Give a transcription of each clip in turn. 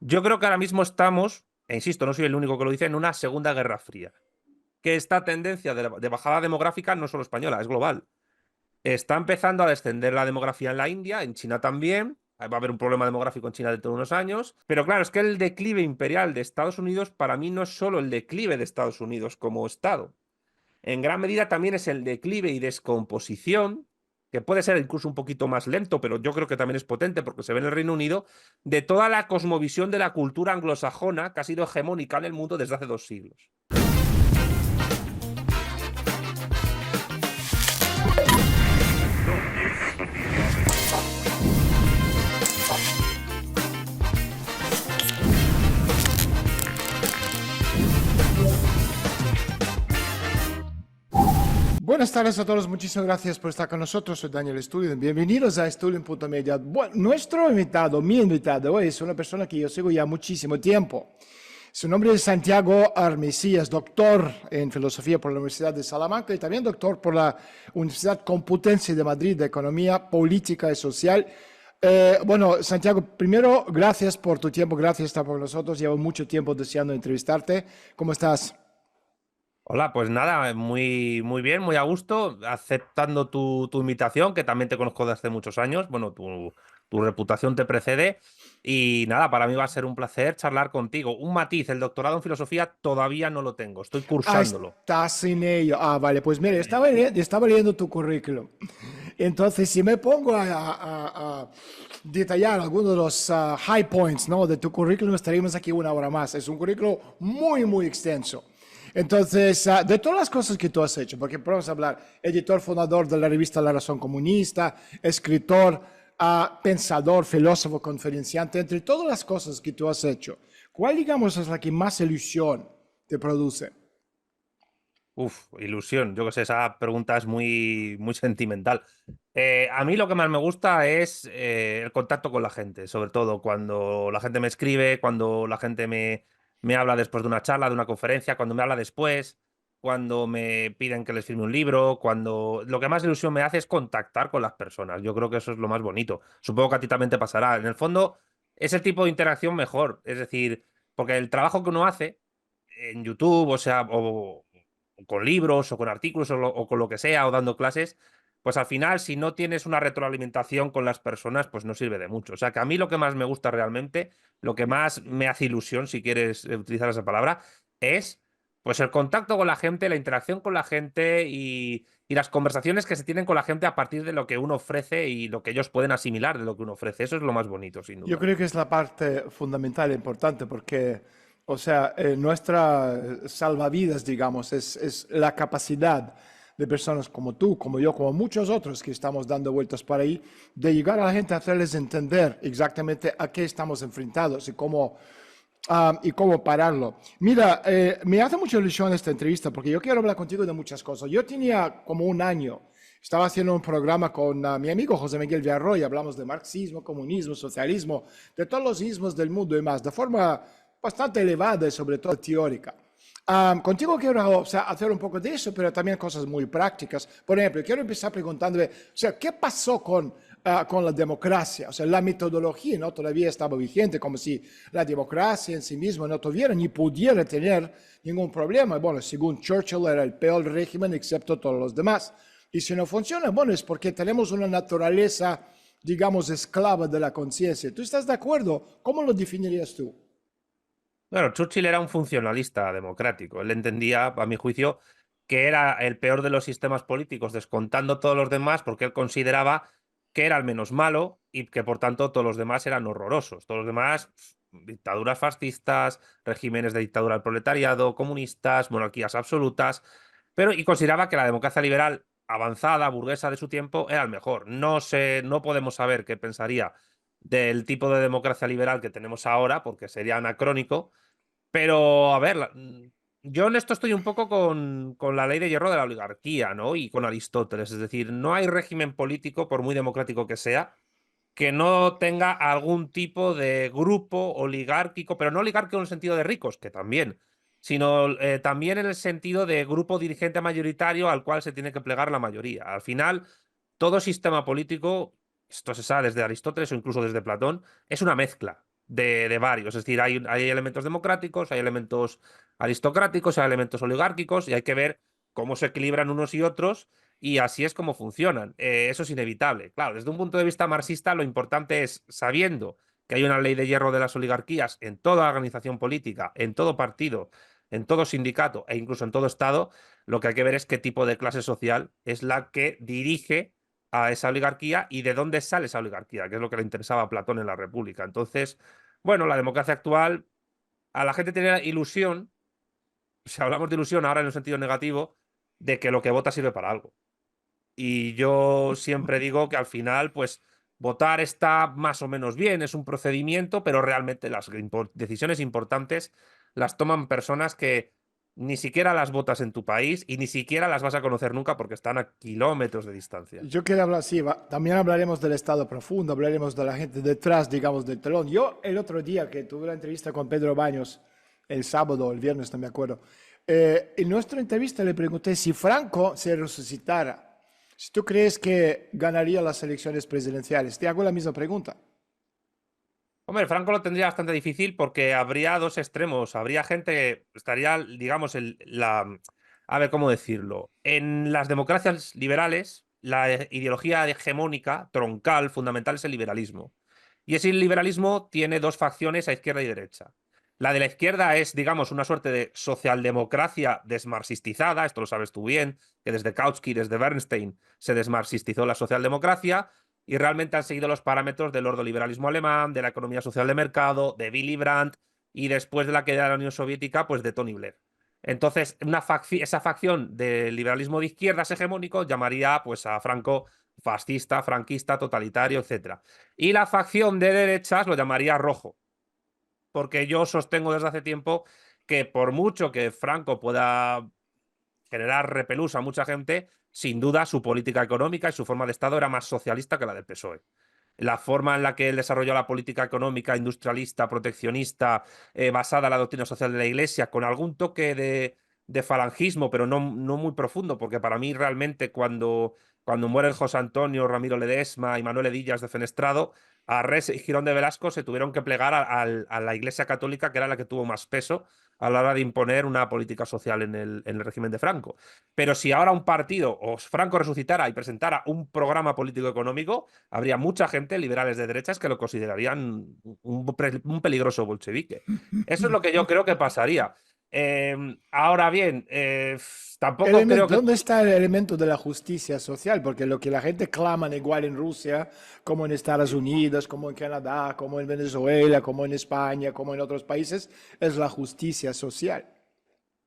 Yo creo que ahora mismo estamos, e insisto, no soy el único que lo dice, en una segunda guerra fría. Que esta tendencia de bajada demográfica no es solo española, es global. Está empezando a descender la demografía en la India, en China también. Va a haber un problema demográfico en China dentro de unos años. Pero claro, es que el declive imperial de Estados Unidos para mí no es solo el declive de Estados Unidos como Estado. En gran medida también es el declive y descomposición, que puede ser incluso un poquito más lento, pero yo creo que también es potente porque se ve en el Reino Unido, de toda la cosmovisión de la cultura anglosajona que ha sido hegemónica en el mundo desde hace 2 siglos. Buenas tardes a todos, muchísimas gracias por estar con nosotros. Soy Daniel Stulin. Bienvenidos a Stulin.media. Bueno, nuestro invitado, mi invitado hoy es una persona que yo sigo ya muchísimo tiempo. Su nombre es Santiago Armesías, doctor en filosofía por la Universidad de Salamanca y también doctor por la Universidad Complutense de Madrid de Economía Política y Social. Bueno, Santiago, primero, gracias por tu tiempo, gracias por estar con nosotros. Llevo mucho tiempo deseando entrevistarte. ¿Cómo estás? Hola, pues nada, muy, muy bien, muy a gusto, aceptando tu invitación, que también te conozco de hace muchos años. Bueno, tu reputación te precede. Y nada, para mí va a ser un placer charlar contigo. Un matiz, el doctorado en filosofía todavía no lo tengo, estoy Ah, cursándolo. estás en ello. Ah, vale, pues mire, Sí, sí. estaba leyendo tu currículum. Entonces, si me pongo a detallar algunos de los high points, ¿no? De tu currículum, estaríamos aquí una hora más. Es un currículum muy, muy extenso. Entonces, de todas las cosas que tú has hecho, porque podemos hablar, editor fundador de la revista La Razón Comunista, escritor, pensador, filósofo, conferenciante, entre todas las cosas que tú has hecho, ¿cuál, digamos, es la que más ilusión te produce? Uf, ilusión. Yo qué sé, esa pregunta es muy, muy sentimental. A mí lo que más me gusta es el contacto con la gente, sobre todo cuando la gente me escribe, cuando la gente me habla después de una charla, de una conferencia, cuando me habla después, cuando me piden que les firme un libro, cuando lo que más ilusión me hace es contactar con las personas. Yo creo que eso es lo más bonito. Supongo que a ti también te pasará. En el fondo, es el tipo de interacción mejor. Es decir, porque el trabajo que uno hace en YouTube, o sea, o con libros, o con artículos, o con lo que sea, o dando clases, pues al final, si no tienes una retroalimentación con las personas, pues no sirve de mucho. O sea, que a mí lo que más me gusta realmente, lo que más me hace ilusión, si quieres utilizar esa palabra, es pues el contacto con la gente, la interacción con la gente y las conversaciones que se tienen con la gente a partir de lo que uno ofrece y lo que ellos pueden asimilar de lo que uno ofrece. Eso es lo más bonito, sin Yo duda. creo que es la parte fundamental e importante porque, o sea, nuestra salvavidas, digamos, es la capacidad de personas como tú, como yo, como muchos otros que estamos dando vueltas por ahí, de llegar a la gente a hacerles entender exactamente a qué estamos enfrentados y cómo pararlo. Mira, me hace mucha ilusión esta entrevista porque yo quiero hablar contigo de muchas cosas. Yo tenía como un año, estaba haciendo un programa con mi amigo José Miguel Villarroy, hablamos de marxismo, comunismo, socialismo, de todos los ismos del mundo y más, de forma bastante elevada y sobre todo teórica. Contigo quiero, o sea, hacer un poco de eso, pero también cosas muy prácticas. Por ejemplo, quiero empezar preguntándole, o sea, ¿qué pasó con la democracia? O sea, la metodología no todavía estaba vigente, como si la democracia en sí misma no tuviera ni pudiera tener ningún problema. Bueno, según Churchill era el peor régimen excepto todos los demás. Y si no funciona, bueno, es porque tenemos una naturaleza, digamos, esclava de la conciencia. ¿Tú estás de acuerdo? ¿Cómo lo definirías tú? Bueno, Churchill era un funcionalista democrático. Él entendía, a mi juicio, que era el peor de los sistemas políticos, descontando todos los demás, porque él consideraba que era el menos malo y que por tanto todos los demás eran horrorosos. Todos los demás, dictaduras fascistas, regímenes de dictadura del proletariado, comunistas, monarquías absolutas, pero y consideraba que la democracia liberal avanzada, burguesa de su tiempo, era el mejor. No sé, no podemos saber qué pensaría del tipo de democracia liberal que tenemos ahora, porque sería anacrónico, pero, a ver, yo en esto estoy un poco con la ley de hierro de la oligarquía, ¿no? Y con Aristóteles. Es decir, no hay régimen político, por muy democrático que sea, que no tenga algún tipo de grupo oligárquico, pero no oligárquico en el sentido de ricos, que también, sino también en el sentido de grupo dirigente mayoritario al cual se tiene que plegar la mayoría. Al final, todo sistema político, esto se sabe desde Aristóteles o incluso desde Platón, es una mezcla. de varios. Es decir, hay elementos democráticos, hay elementos aristocráticos, hay elementos oligárquicos y hay que ver cómo se equilibran unos y otros y así es como funcionan. Eso es inevitable. Claro, desde un punto de vista marxista, lo importante es, sabiendo que hay una ley de hierro de las oligarquías en toda organización política, en todo partido, en todo sindicato e incluso en todo Estado, lo que hay que ver es qué tipo de clase social es la que dirige a esa oligarquía y de dónde sale esa oligarquía, que es lo que le interesaba a Platón en la República. Entonces, bueno, la democracia actual, a la gente tiene la ilusión, si hablamos de ilusión ahora en un sentido negativo, de que lo que vota sirve para algo. Y yo siempre digo que al final, pues, votar está más o menos bien, es un procedimiento, pero realmente las decisiones importantes las toman personas que ni siquiera las votas en tu país y ni siquiera las vas a conocer nunca porque están a kilómetros de distancia. Yo quería hablar, sí, también hablaremos del estado profundo, hablaremos de la gente detrás, digamos, del telón. Yo el otro día que tuve la entrevista con Pedro Baños, el sábado o el viernes, no me acuerdo, en nuestra entrevista le pregunté si Franco se resucitara, si tú crees que ganaría las elecciones presidenciales. Te hago la misma pregunta. Hombre, Franco lo tendría bastante difícil porque habría dos extremos. Habría gente que estaría, digamos, a ver cómo decirlo. En las democracias liberales, la ideología hegemónica, troncal, fundamental es el liberalismo. Y ese liberalismo tiene dos facciones a izquierda y derecha. La de la izquierda es, digamos, una suerte de socialdemocracia desmarxistizada, esto lo sabes tú bien, que desde Kautsky, desde Bernstein, se desmarxistizó la socialdemocracia y realmente han seguido los parámetros del ordoliberalismo alemán, de la economía social de mercado, de Willy Brandt y después de la caída de la Unión Soviética, pues de Tony Blair. Entonces, esa facción del liberalismo de izquierdas hegemónico llamaría pues a Franco fascista, franquista, totalitario, etc. Y la facción de derechas lo llamaría rojo, porque yo sostengo desde hace tiempo que por mucho que Franco pueda generar repelús a mucha gente, sin duda su política económica y su forma de Estado era más socialista que la del PSOE. La forma en la que él desarrolló la política económica industrialista, proteccionista, basada en la doctrina social de la Iglesia, con algún toque de falangismo, pero no muy profundo, porque para mí realmente cuando mueren José Antonio, Ramiro Ledesma y Manuel Edillas de Fenestrado, Arrés y Girón de Velasco se tuvieron que plegar a la Iglesia Católica, que era la que tuvo más peso a la hora de imponer una política social en el régimen de Franco. Pero si ahora un partido o Franco resucitara y presentara un programa político económico, habría mucha gente, liberales de derechas, que lo considerarían un peligroso bolchevique. Eso es lo que yo creo que pasaría. Ahora bien, tampoco creo que... ¿Dónde está el elemento de la justicia social? Porque lo que la gente clama igual en Rusia, como en Estados Unidos, como en Canadá, como en Venezuela, como en España, como en otros países, es la justicia social.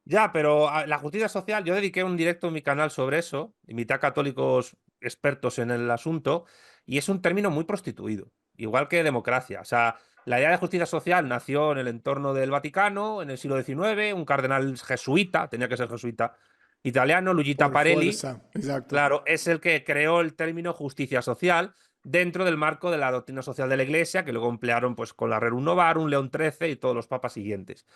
Ya, pero la justicia social, yo dediqué un directo en mi canal sobre eso, invité a católicos expertos en el asunto, y es un término muy prostituido, igual que democracia. O sea, la idea de justicia social nació en el entorno del Vaticano, en el siglo XIX, un cardenal jesuita, tenía que ser jesuita, italiano, Luigi Por Taparelli, fuerza, exacto. claro, es el que creó el término justicia social dentro del marco de la doctrina social de la Iglesia, que luego emplearon pues con la Rerum Novarum, León XIII y todos los papas siguientes.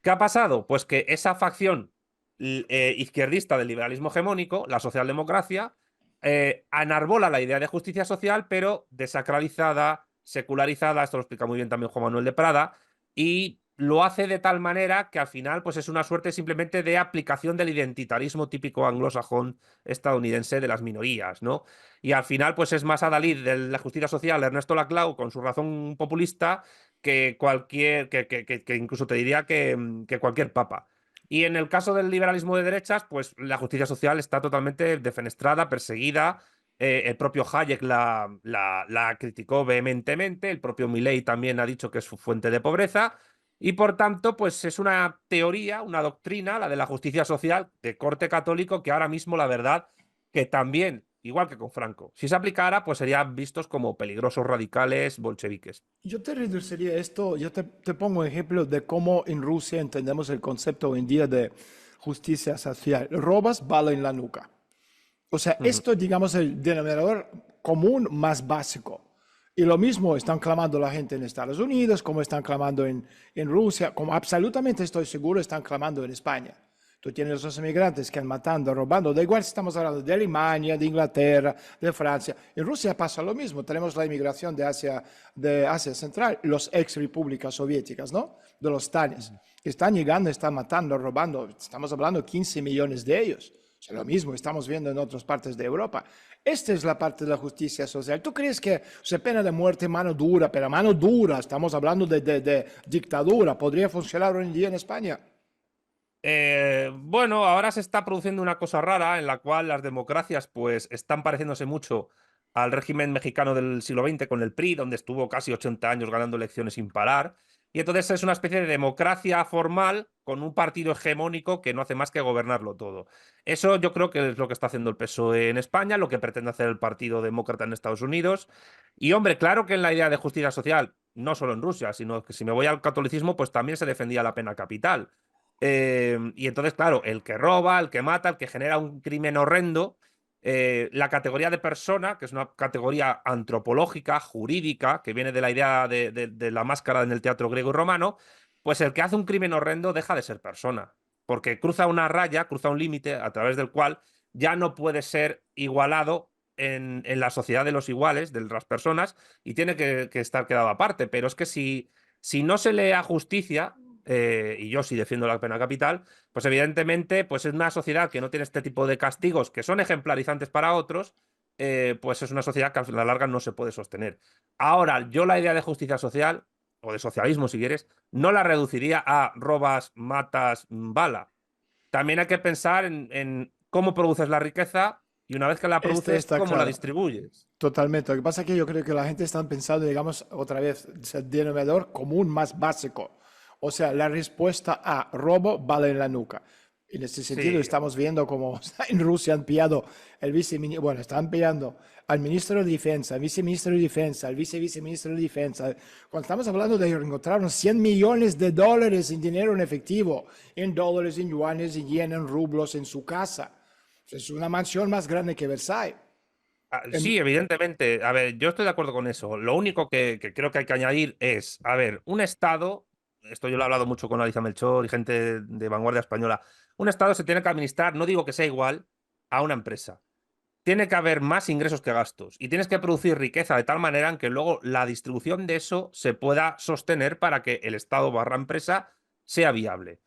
¿Qué ha pasado? Pues que esa facción izquierdista del liberalismo hegemónico, la socialdemocracia, enarbola la idea de justicia social, pero desacralizada, secularizada, esto lo explica muy bien también Juan Manuel de Prada, y lo hace de tal manera que al final pues es una suerte simplemente de aplicación del identitarismo típico anglosajón estadounidense de las minorías, ¿no? Y al final pues es más adalid de la justicia social Ernesto Laclau con su razón populista que cualquier, que incluso te diría que cualquier papa. Y en el caso del liberalismo de derechas, pues la justicia social está totalmente defenestrada, perseguida. El propio Hayek la criticó vehementemente, el propio Milley también ha dicho que es su fuente de pobreza. Y por tanto, pues es una teoría, una doctrina, la de la justicia social de corte católico, que ahora mismo la verdad que también, igual que con Franco, si se aplicara, pues serían vistos como peligrosos radicales bolcheviques. Yo te reduciría esto, yo te pongo un ejemplo de cómo en Rusia entendemos el concepto hoy en día de justicia social. Robas, bala en la nuca. O sea, Ujú. esto, digamos, el denominador común más básico. Y lo mismo están clamando la gente en Estados Unidos, como están clamando en Rusia, como absolutamente estoy seguro están clamando en España. Tú tienes los inmigrantes que han matando, robando, da igual si estamos hablando de Alemania, de Inglaterra, de Francia. En Rusia pasa lo mismo, tenemos la inmigración de Asia Central, los ex repúblicas soviéticas, ¿no? De los tanes, que están llegando, están matando, robando, estamos hablando de 15 millones de ellos. O sea, lo mismo estamos viendo en otras partes de Europa. Esta es la parte de la justicia social. ¿Tú crees que pena de muerte, mano dura, pero mano dura, estamos hablando de dictadura, podría funcionar hoy en día en España? Bueno, ahora se está produciendo una cosa rara en la cual las democracias pues están pareciéndose mucho al régimen mexicano del siglo XX con el PRI, donde estuvo casi 80 años ganando elecciones sin parar. Y entonces es una especie de democracia formal con un partido hegemónico que no hace más que gobernarlo todo. Eso yo creo que es lo que está haciendo el PSOE en España, lo que pretende hacer el Partido Demócrata en Estados Unidos. Y hombre, claro que en la idea de justicia social, no solo en Rusia, sino que si me voy al catolicismo, pues también se defendía la pena capital. Y entonces, claro, el que roba, el que mata, el que genera un crimen horrendo, la categoría de persona, que es una categoría antropológica, jurídica, que viene de la idea de la máscara en el teatro griego y romano, pues el que hace un crimen horrendo deja de ser persona, porque cruza una raya, cruza un límite a través del cual ya no puede ser igualado en la sociedad de los iguales, de las personas, y tiene que estar quedado aparte. Pero es que si no se le da justicia, y yo sí defiendo la pena capital, pues evidentemente pues es una sociedad que no tiene este tipo de castigos que son ejemplarizantes para otros, pues es una sociedad que a la larga no se puede sostener. Ahora, yo la idea de justicia social, o de socialismo si quieres, no la reduciría a robas, matas, bala. También hay que pensar en cómo produces la riqueza y una vez que la Este produces, está cómo la claro. distribuyes. Totalmente. Lo que pasa es que yo creo que la gente está pensando, digamos, otra vez, el denominador común más básico. O sea, la respuesta a robo vale en la nuca. En este sentido, Sí, estamos viendo como en Rusia han pillado el viceministro, bueno, están pillando al ministro de Defensa, al viceministro de Defensa, al viceministro de Defensa. Cuando estamos hablando de encontrar unos 100 millones de dólares en dinero en efectivo, en dólares, en yuanes, en yen, en rublos, en su casa. Es una mansión más grande que Versailles. Sí, evidentemente. A ver, yo estoy de acuerdo con eso. Lo único que creo que hay que añadir es, a ver, un Estado, esto yo lo he hablado mucho con Alicia Melchor y gente de vanguardia española, un Estado se tiene que administrar, no digo que sea igual a una empresa. Tiene que haber más ingresos que gastos y tienes que producir riqueza de tal manera en que luego la distribución de eso se pueda sostener para que el Estado barra empresa sea viable.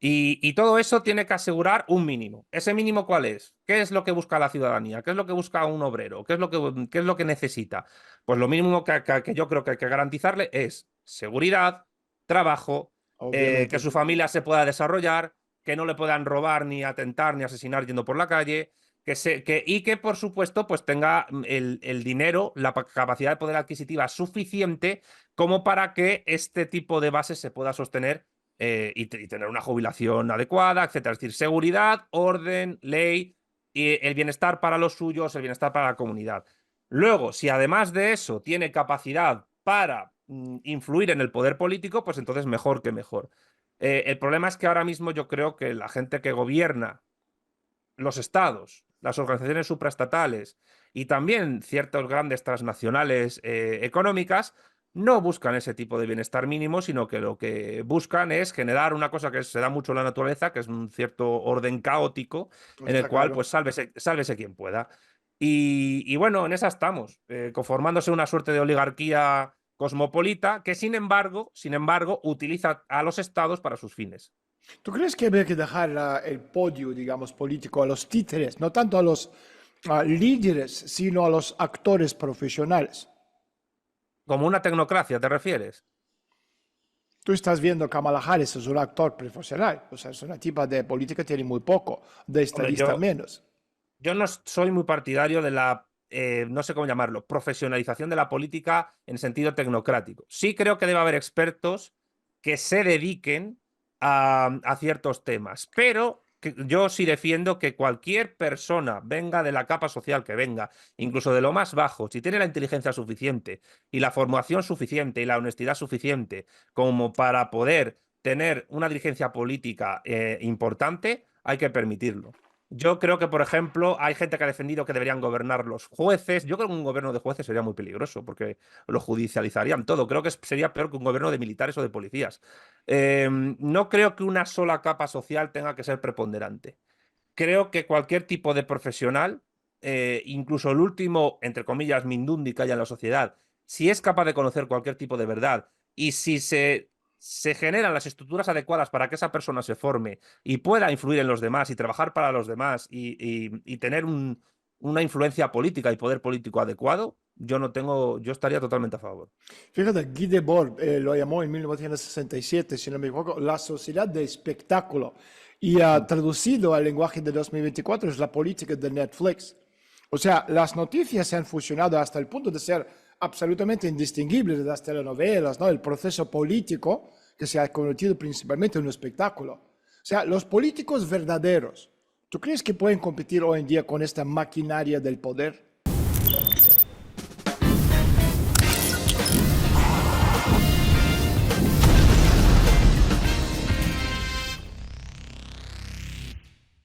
Y todo eso tiene que asegurar un mínimo. ¿Ese mínimo cuál es? ¿Qué es lo que busca la ciudadanía? ¿Qué es lo que busca un obrero? ¿Qué es lo que necesita? Pues lo mínimo que yo creo que hay que garantizarle es seguridad, trabajo, que Obviamente. su familia se pueda desarrollar, que no le puedan robar, ni atentar, ni asesinar yendo por la calle y que, por supuesto, pues tenga el dinero, la capacidad de poder adquisitiva suficiente como para que este tipo de bases se pueda sostener y tener una jubilación adecuada, etcétera. Es decir, seguridad, orden, ley y el bienestar para los suyos, el bienestar para la comunidad. Luego, si además de eso tiene capacidad para influir en el poder político, pues entonces mejor que mejor. El problema es que ahora mismo yo creo que la gente que gobierna los estados, las organizaciones supraestatales y también ciertos grandes transnacionales económicas no buscan ese tipo de bienestar mínimo, sino que lo que buscan es generar una cosa que se da mucho en la naturaleza, que es un cierto orden caótico, en el Está cual, claro. pues, sálvese quien pueda. Y bueno, en esa estamos, conformándose una suerte de oligarquía cosmopolita que, sin embargo, utiliza a los estados para sus fines. ¿Tú crees que habría que dejar el podio, digamos, político a los títeres, no tanto a los líderes, sino a los actores profesionales? Como una tecnocracia, ¿te refieres? Tú estás viendo Kamala Harris es un actor profesional, o sea, es una tipa de política, tiene muy poco, de Hombre, estadista yo, menos. Yo no soy muy partidario de la, no sé cómo llamarlo, profesionalización de la política en sentido tecnocrático. Sí creo que debe haber expertos que se dediquen a ciertos temas, pero yo sí defiendo que cualquier persona, venga de la capa social que venga, incluso de lo más bajo, si tiene la inteligencia suficiente y la formación suficiente y la honestidad suficiente como para poder tener una dirigencia política importante, hay que permitirlo. Yo creo que, por ejemplo, hay gente que ha defendido que deberían gobernar los jueces. Yo creo que un gobierno de jueces sería muy peligroso porque lo judicializarían todo. Creo que sería peor que un gobierno de militares o de policías. No creo que una sola capa social tenga que ser preponderante. Creo que cualquier tipo de profesional, incluso el último, entre comillas, mindundi que haya en la sociedad, si es capaz de conocer cualquier tipo de verdad y si se generan las estructuras adecuadas para que esa persona se forme y pueda influir en los demás y trabajar para los demás y tener una influencia política y poder político adecuado, yo estaría totalmente a favor. Fíjate, Guy Debord lo llamó en 1967, si no me equivoco, la sociedad de espectáculo. Y traducido al lenguaje de 2024 es la política de Netflix. O sea, las noticias se han fusionado hasta el punto de ser absolutamente indistinguibles de las telenovelas, ¿no? El proceso político que se ha convertido principalmente en un espectáculo. O sea, los políticos verdaderos, ¿tú crees que pueden competir hoy en día con esta maquinaria del poder?